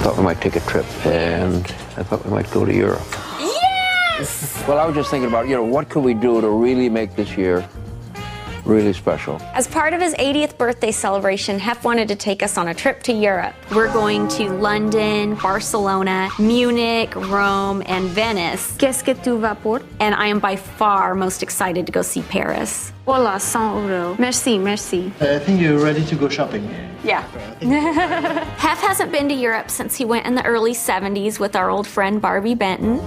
Thought we might take a trip, and I thought we might go to Europe. Yes! Well, I was just thinking about, what could we do to really make this year really special? As part of his 80th birthday celebration, Hef wanted to take us on a trip to Europe. We're going to London, Barcelona, Munich, Rome, and Venice. Qu'est-ce que tu vas pour? And I am by far most excited to go see Paris. Voilà, 100 euros. Merci, merci. I think you're ready to go shopping. Yeah. Hef hasn't been to Europe since he went in the early 70s with our old friend Barbie Benton.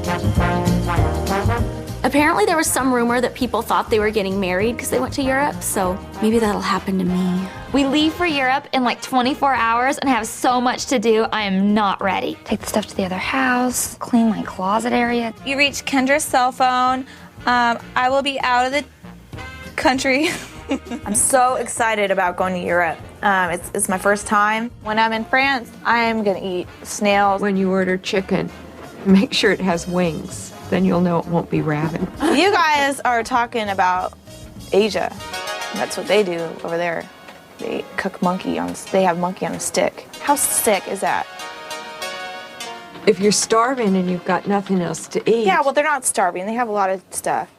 Apparently there was some rumor that people thought they were getting married because they went to Europe, so maybe that'll happen to me. We leave for Europe in like 24 hours and have so much to do, I am not ready. Take the stuff to the other house, clean my closet area. You reach Kendra's cell phone. I will be out of the country. I'm so excited about going to Europe. It's my first time. When I'm in France, I am gonna eat snails. When you order chicken, make sure it has wings. Then you'll know it won't be rabid. You guys are talking about Asia. That's what they do over there. They cook monkey they have monkey on a stick. How sick is that? If you're starving and you've got nothing else to eat. Yeah, well, they're not starving. They have a lot of stuff.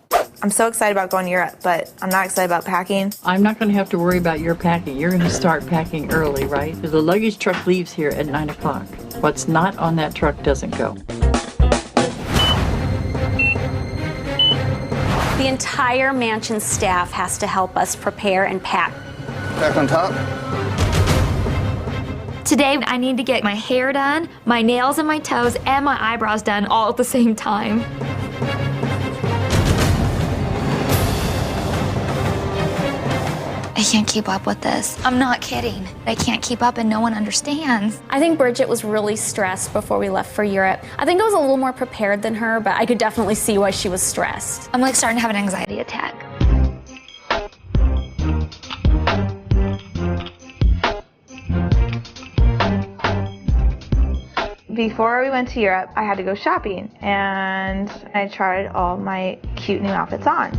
I'm so excited about going to Europe, but I'm not excited about packing. I'm not going to have to worry about your packing. You're going to start packing early, right? The luggage truck leaves here at 9 o'clock. What's not on that truck doesn't go. The entire mansion staff has to help us prepare and pack. Back on top. Today, I need to get my hair done, my nails and my toes, and my eyebrows done all at the same time. I can't keep up with this. I'm not kidding. I can't keep up and no one understands. I think Bridget was really stressed before we left for Europe. I think I was a little more prepared than her, but I could definitely see why she was stressed. I'm like starting to have an anxiety attack. Before we went to Europe, I had to go shopping, and I tried all my cute new outfits on.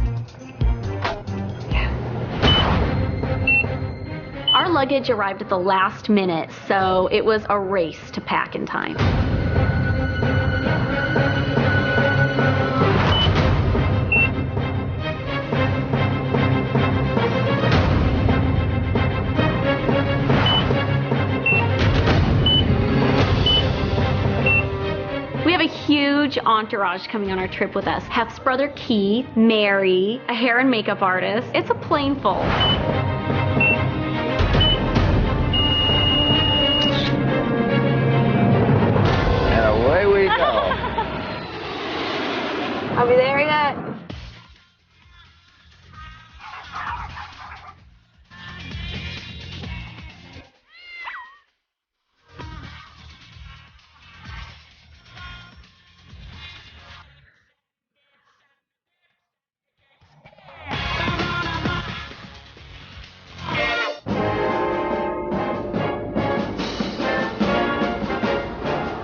Our luggage arrived at the last minute, so it was a race to pack in time. We have a huge entourage coming on our trip with us. Hef's brother Keith, Mary, a hair and makeup artist. It's a plane full. Away we go. I'll be there yet.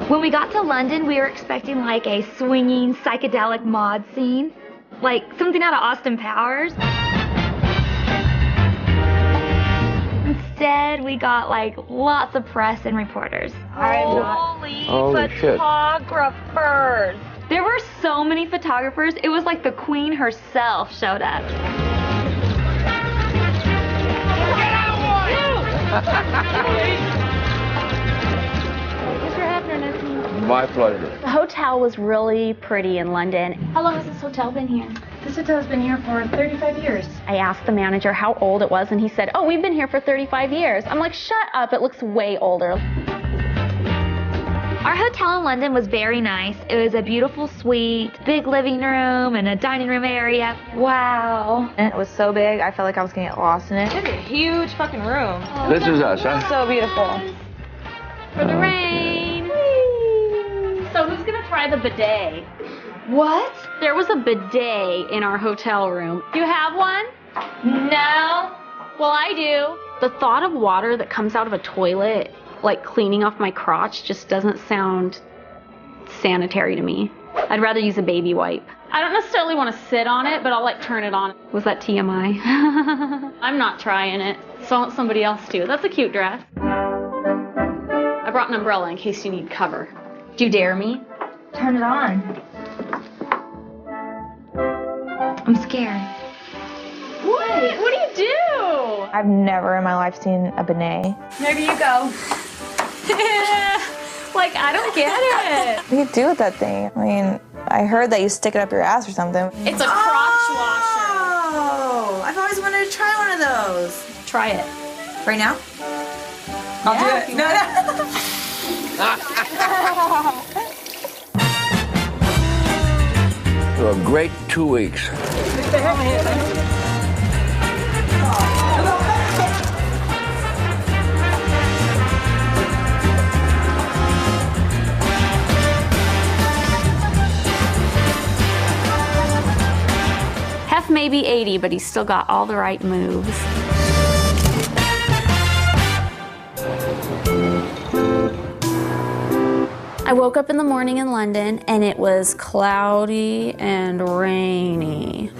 When we got to London, we were expecting like a swinging psychedelic mod scene, like something out of Austin Powers. Instead, we got like lots of press and reporters. Holy Photographers! There were so many photographers, it was like the queen herself showed up. My pleasure. The hotel was really pretty in London. How long has this hotel been here? This hotel's been here for 35 years. I asked the manager how old it was, and he said, oh, we've been here for 35 years. I'm like, shut up, it looks way older. Our hotel in London was very nice. It was a beautiful suite, big living room, and a dining room area. Wow. And it was so big, I felt like I was gonna get lost in it. It's a huge fucking room. This is us, huh? So beautiful. For the rain. So who's gonna try the bidet? What? There was a bidet in our hotel room. Do you have one? No. Well, I do. The thought of water that comes out of a toilet, like cleaning off my crotch, just doesn't sound sanitary to me. I'd rather use a baby wipe. I don't necessarily want to sit on it, but I'll like turn it on. Was that TMI? I'm not trying it, so I want somebody else to. That's a cute dress. I I brought an umbrella in case you need cover. Do you dare me? Turn it on. I'm scared. What? What do you do? I've never in my life seen a benet. There you go. Like, I don't get it. What do you do with that thing? I mean, I heard that you stick it up your ass or something. It's a crotch washer. Oh, I've always wanted to try one of those. Try it. Right now? I'll do it. No. A great 2 weeks. Hef may be 80, but he's still got all the right moves. I woke up in the morning in London and it was cloudy and rainy.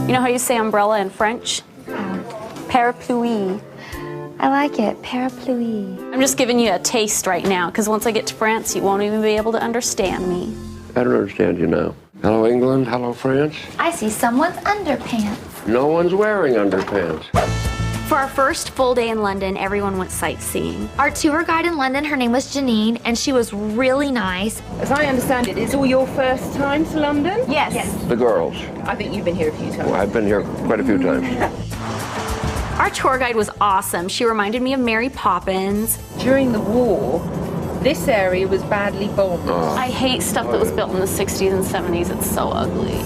You know how you say umbrella in French? Parapluie. I like it. Parapluie. I'm just giving you a taste right now because once I get to France, you won't even be able to understand me. I don't understand you now. Hello, England. Hello, France. I see someone's underpants. No one's wearing underpants. For our first full day in London, everyone went sightseeing. Our tour guide in London, her name was Janine, and she was really nice. As I understand it, it's all your first time to London? Yes. The girls. I think you've been here a few times. Well, I've been here quite a few times. Our tour guide was awesome. She reminded me of Mary Poppins. During the war, this area was badly bombed. I hate stuff that was built in the 60s and 70s. It's so ugly.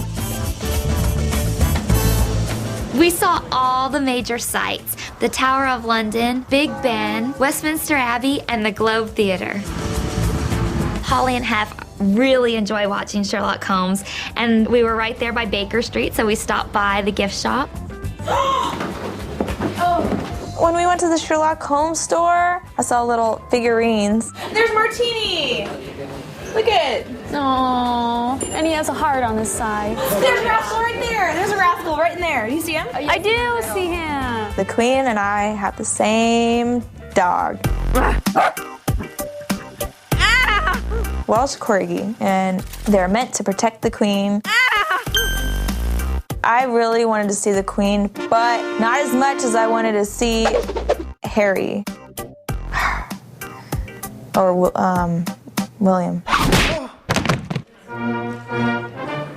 We saw all the major sites, the Tower of London, Big Ben, Westminster Abbey, and the Globe Theatre. Holly and Hef really enjoy watching Sherlock Holmes, and we were right there by Baker Street, so we stopped by the gift shop. When we went to the Sherlock Holmes store, I saw little figurines. There's Martini. Look at it. Aww. And he has a heart on his side. There's a rascal right there. There's a rascal right in there. Do you see him? I do see him. The Queen and I have the same dog. Welsh Corgi, and they're meant to protect the Queen. I really wanted to see the Queen, but not as much as I wanted to see Harry or William.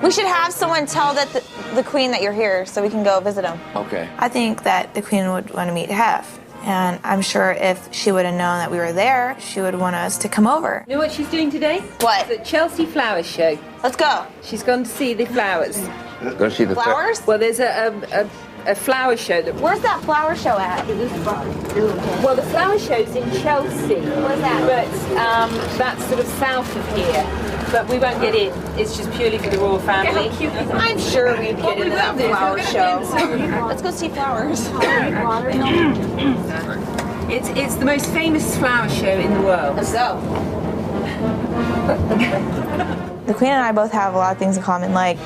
We should have someone tell the Queen that you're here so we can go visit him. Okay. I think that the Queen would want to meet Hef. And I'm sure if she would have known that we were there, she would want us to come over. You know what she's doing today? What? The Chelsea Flower Show. Let's go. She's gone to see the flowers. Go see the Flowers? Well, there's a flower show that... Where's that flower show at? Well, the flower show's in Chelsea. Where's that? But that's sort of south of here. But we won't get in. It's just purely for the royal family. I'm sure we'd get into that flower show. Let's go see flowers. It's the most famous flower show in the world. Let's go. The Queen and I both have a lot of things in common. Like,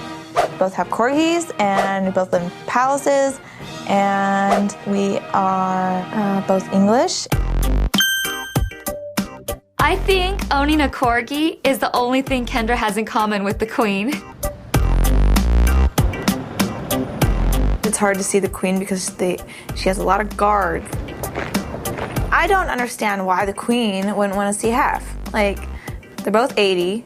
both have corgis, and we both live in palaces, and we are both English. I think owning a corgi is the only thing Kendra has in common with the Queen. It's hard to see the Queen because she has a lot of guard. I don't understand why the Queen wouldn't want to see Hef. Like, they're both 80.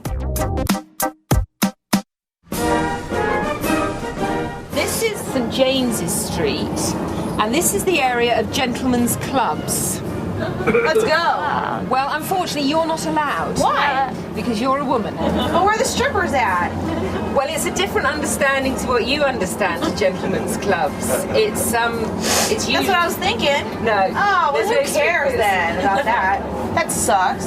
This is St James's Street, and this is the area of gentlemen's clubs. Let's go. Well, unfortunately, you're not allowed. Why? Because you're a woman. But where are the strippers at? Well, it's a different understanding to what you understand as gentlemen's clubs. It's usually... That's what I was thinking. No. Oh, well, there's who no cares strippers. then about that? That sucks.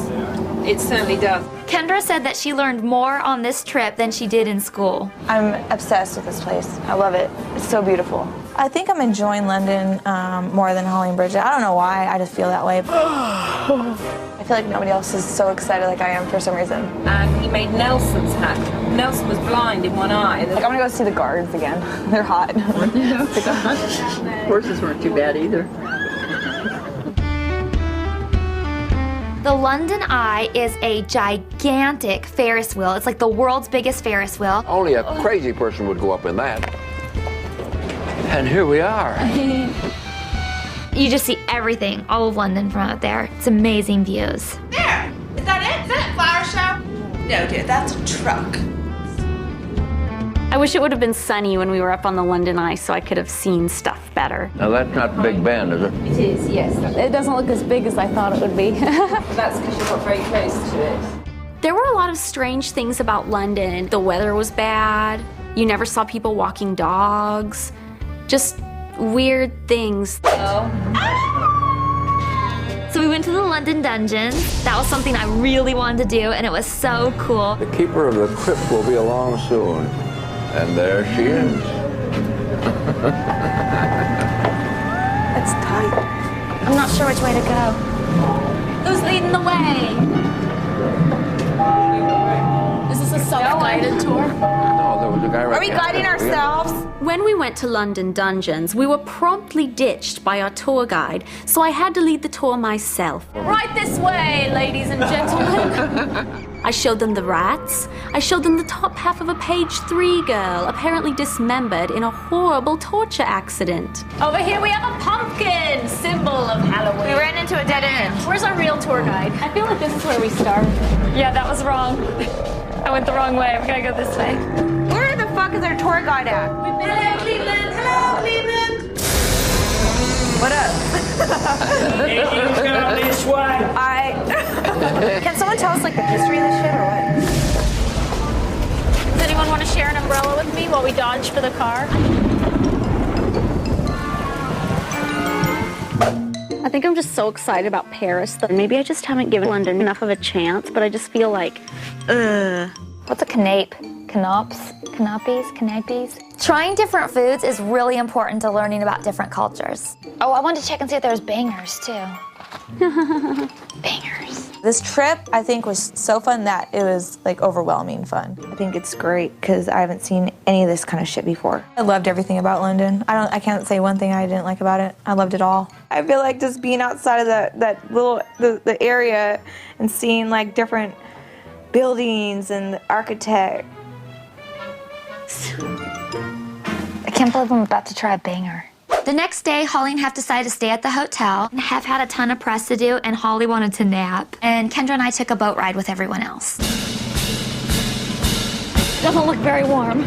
It certainly does. Kendra said that she learned more on this trip than she did in school. I'm obsessed with this place. I love it. It's so beautiful. I think I'm enjoying London more than Holly and Bridget. I don't know why. I just feel that way. I feel like nobody else is so excited like I am for some reason. And he made Nelson's hat. Nelson was blind in one eye. Like, I'm gonna go see the guards again. They're hot. Horses weren't too bad either. The London Eye is a gigantic Ferris wheel. It's like the world's biggest Ferris wheel. Only a crazy person would go up in that. And here we are. You just see everything, all of London from out there. It's amazing views. There! Is that it? Is that a flower show? No, dear, that's a truck. I wish it would have been sunny when we were up on the London Eye so I could have seen stuff better. Now that's not Big Ben, is it? It is, yes. It doesn't look as big as I thought it would be. That's because you're not very close to it. There were a lot of strange things about London. The weather was bad. You never saw people walking dogs. Just weird things. So we went to the London Dungeons. That was something I really wanted to do, and it was so cool. The keeper of the crypt will be along soon. And there she is. It's tight. I'm not sure which way to go. Who's leading the way? Is this a self-guided tour? No, there was a guy right Are we guiding ourselves? When we went to London Dungeons, we were promptly ditched by our tour guide, so I had to lead the tour myself. Right this way, ladies and gentlemen. I showed them the rats. I showed them the top half of a page 3 girl, apparently dismembered in a horrible torture accident. Over here we have a pumpkin, symbol of Halloween. We ran into a dead end. Where's our real tour guide? I feel like this is where we start. Yeah, that was wrong. I went the wrong way. We gotta go this way. Where the fuck is our tour guide at? Hello, Cleveland. Hello, Cleveland. What up? This way. Can someone tell us like the history of this shit or what? Does anyone want to share an umbrella with me while we dodge for the car? I think I'm just so excited about Paris that maybe I just haven't given London enough of a chance, but I just feel like, What's a canape? Canapes? Trying different foods is really important to learning about different cultures. Oh, I wanted to check and see if there was bangers too. Bangers. This trip, I think, was so fun that it was like overwhelming fun. I think it's great because I haven't seen any of this kind of shit before. I loved everything about London. I can't say one thing I didn't like about it. I loved it all. I feel like just being outside of that little the area and seeing like different buildings and the architect. I can't believe I'm about to try a banger. The next day, Holly and Hef decided to stay at the hotel. Hef had a ton of press to do, and Holly wanted to nap. And Kendra and I took a boat ride with everyone else. doesn't look very warm.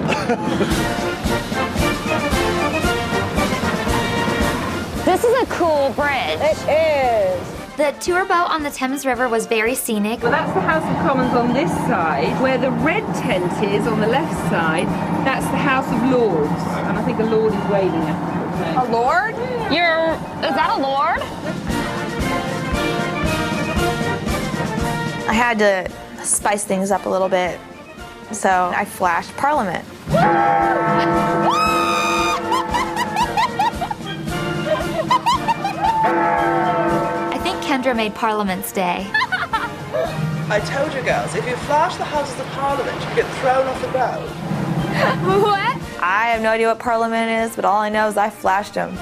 This is a cool bridge. It is. The tour boat on the Thames River was very scenic. Well, that's the House of Commons on this side. Where the red tent is on the left side, that's the House of Lords. And I think a lord is waving at us. A lord? Is that a lord? I had to spice things up a little bit, so I flashed Parliament. I think Kendra made Parliament's day. I told you girls, if you flash the Houses of Parliament, you get thrown off the boat. What? I have no idea what Parliament is, but all I know is I flashed them.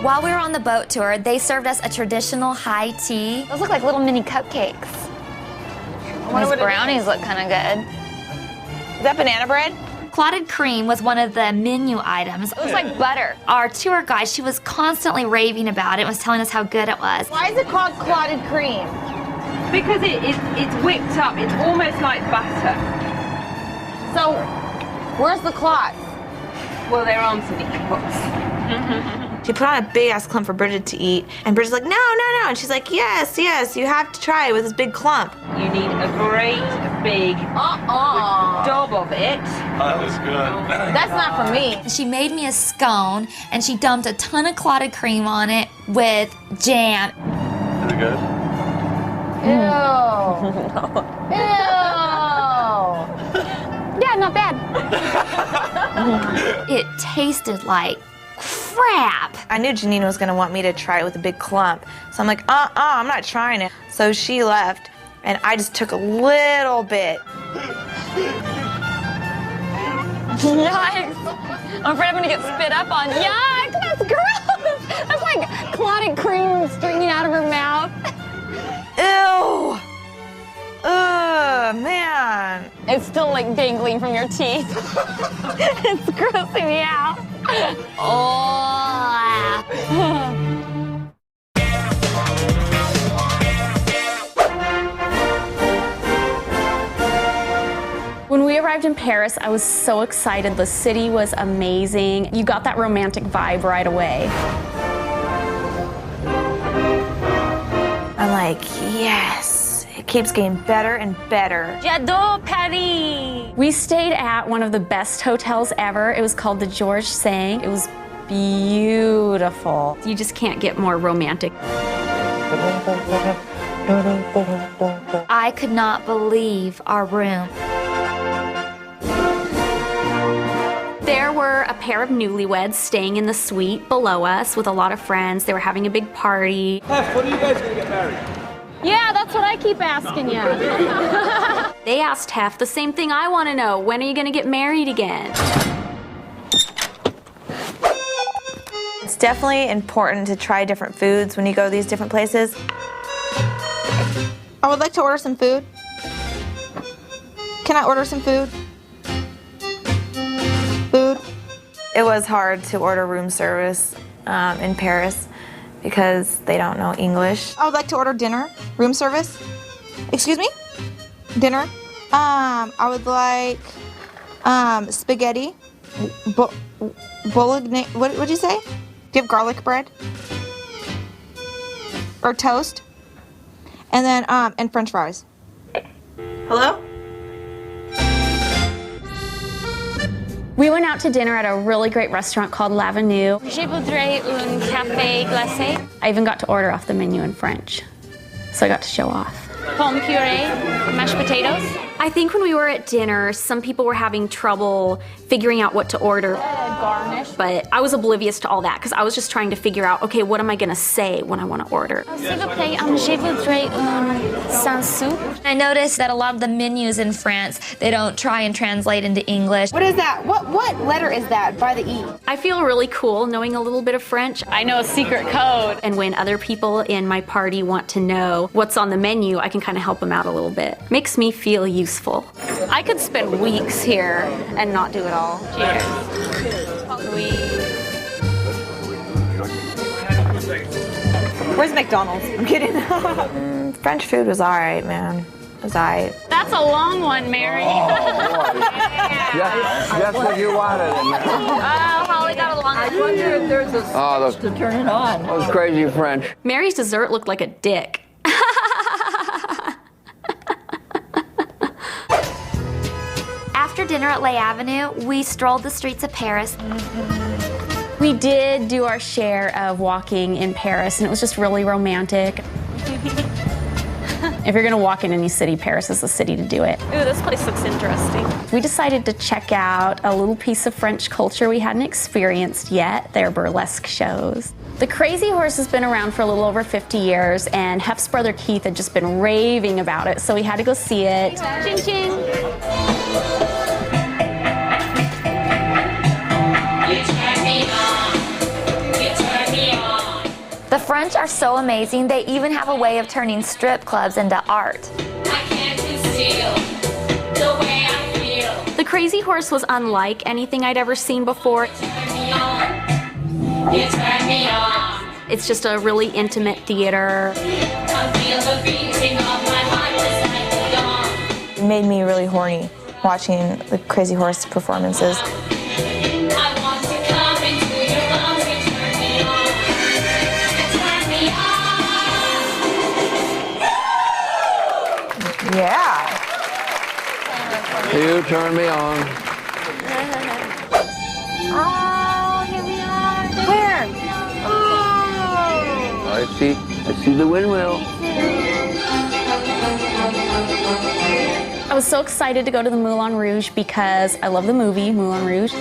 While we were on the boat tour, they served us a traditional high tea. Those look like little mini cupcakes. These brownies look kind of good. Is that banana bread? Clotted cream was one of the menu items. It looks like butter. Our tour guide, she was constantly raving about it, was telling us how good it was. Why is it called clotted cream? Because it's whipped up. It's almost like butter. So, where's the clot? Well, there aren't any clots. She put on a big ass clump for Bridget to eat, and Bridget's like, no, no, no. And she's like, yes, yes, you have to try it with this big clump. You need a great big dob of it. That was good. That's not for me. She made me a scone, and she dumped a ton of clotted cream on it with jam. Is it good? Ew. Yeah, not bad. It tasted like crap. I knew Janine was gonna want me to try it with a big clump. So I'm like, I'm not trying it. So she left, and I just took a little bit. Nice. I'm afraid I'm gonna get spit up on. Yuck, that's gross. That's like clotted cream stringing out of her mouth. Ew. Ugh, man. It's still like dangling from your teeth. It's grossing me out. Oh. When we arrived in Paris, I was so excited. The city was amazing. You got that romantic vibe right away. I'm like, yes. It keeps getting better and better. J'adore Paris! We stayed at one of the best hotels ever. It was called the Georges V. It was beautiful. You just can't get more romantic. I could not believe our room. There were a pair of newlyweds staying in the suite below us with a lot of friends. They were having a big party. Hef, when are you guys gonna get married? Yeah, that's what I keep asking you. They asked Hef the same thing I want to know. When are you going to get married again? It's definitely important to try different foods when you go to these different places. I would like to order some food. Can I order some food? Food? It was hard to order room service in Paris because they don't know English. I would like to order dinner, room service. Excuse me? Dinner. I would like spaghetti, bolognese. What would you say? Do you have garlic bread? Or toast? And then and French fries. Hello? We went out to dinner at a really great restaurant called L'Avenue. Je voudrais un café glacé. I even got to order off the menu in French, so I got to show off. Pomme puree, mashed potatoes. I think when we were at dinner, some people were having trouble figuring out what to order. Garnish. But I was oblivious to all that because I was just trying to figure out, okay, what am I gonna say when I want to order? S'il vous plaît, je voudrais un sans soupe. I noticed that a lot of the menus in France, they don't try and translate into English. What is that? What letter is that by the E? I feel really cool knowing a little bit of French. I know a secret code. And when other people in my party want to know what's on the menu, I can kind of help them out a little bit. Makes me feel useful. I could spend weeks here and not do it all. Cheers. Where's McDonald's? I'm kidding. French food was all right, man. It was all right. That's a long one, Mary. Just what you wanted in there. Oh, Holly got a long one. I wonder if there's a those, to turn it on. those crazy French. Mary's dessert looked like a dick. After dinner at Les Avenue, we strolled the streets of Paris. We did do our share of walking in Paris, and it was just really romantic. If you're gonna walk in any city, Paris is the city to do it. Ooh, this place looks interesting. We decided to check out a little piece of French culture we hadn't experienced yet, their burlesque shows. The Crazy Horse has been around for a little over 50 years, and Hef's brother Keith had just been raving about it, so we had to go see it. Ching ching! The French are so amazing, they even have a way of turning strip clubs into art. The Crazy Horse was unlike anything I'd ever seen before. It's just a really intimate theater. It made me really horny watching the Crazy Horse performances. Yeah. You turn me on. Oh, here we are. Where? Oh. I see the windmill. I was so excited to go to the Moulin Rouge because I love the movie Moulin Rouge.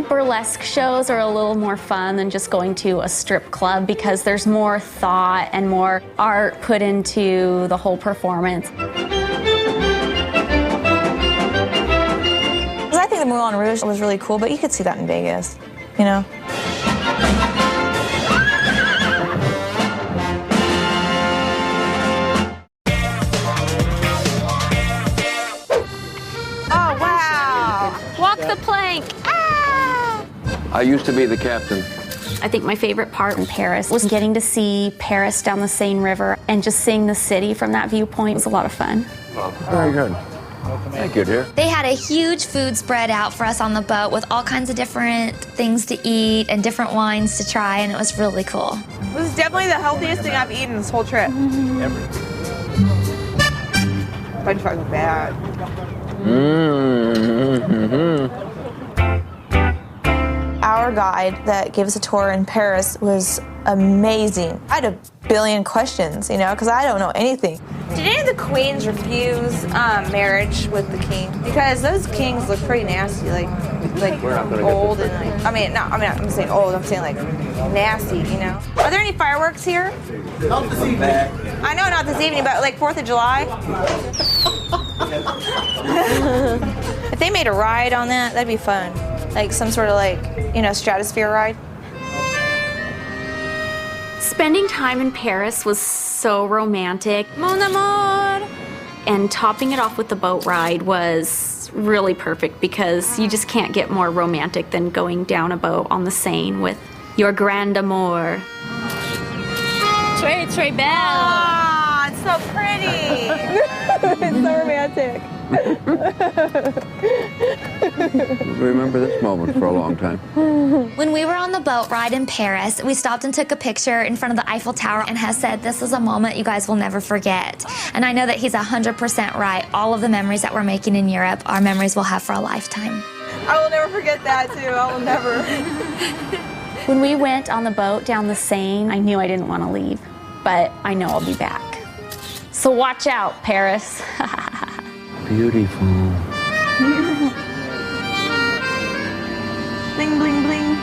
Burlesque shows are a little more fun than just going to a strip club because there's more thought and more art put into the whole performance. I think the Moulin Rouge was really cool, but you could see that in Vegas, you know? Oh, wow! Walk the plank! Ah! I used to be the captain. I think my favorite part in Paris was getting to see Paris down the Seine River and just seeing the city from that viewpoint. It was a lot of fun. Very good. Thank you, dear. They had a huge food spread out for us on the boat with all kinds of different things to eat and different wines to try, and it was really cool. This is definitely the healthiest thing I've eaten this whole trip. French fries are bad. Our guide that gave us a tour in Paris was amazing. I had a billion questions, you know, because I don't know anything. Did any of the queens refuse marriage with the king? Because those kings look pretty nasty, like old and like. I'm not saying old. I'm saying like nasty, you know. Are there any fireworks here? Not this evening. I know not this evening, but like 4th of July. If they made a ride on that, that'd be fun. Like some sort of like, you know, stratosphere ride. Spending time in Paris was so romantic. Mon amour! And topping it off with the boat ride was really perfect because you just can't get more romantic than going down a boat on the Seine with your grand amour. Très, très belle! Ah, it's so pretty! It's so romantic. Remember this moment for a long time. When we were on the boat ride in Paris, we stopped and took a picture in front of the Eiffel Tower and has said, this is a moment you guys will never forget. And I know that he's 100% right. All of the memories that we're making in Europe are memories we'll have for a lifetime. I will never forget that too, I will never. When we went on the boat down the Seine, I knew I didn't want to leave, but I know I'll be back. So watch out, Paris. Beautiful. Bling, bling, bling.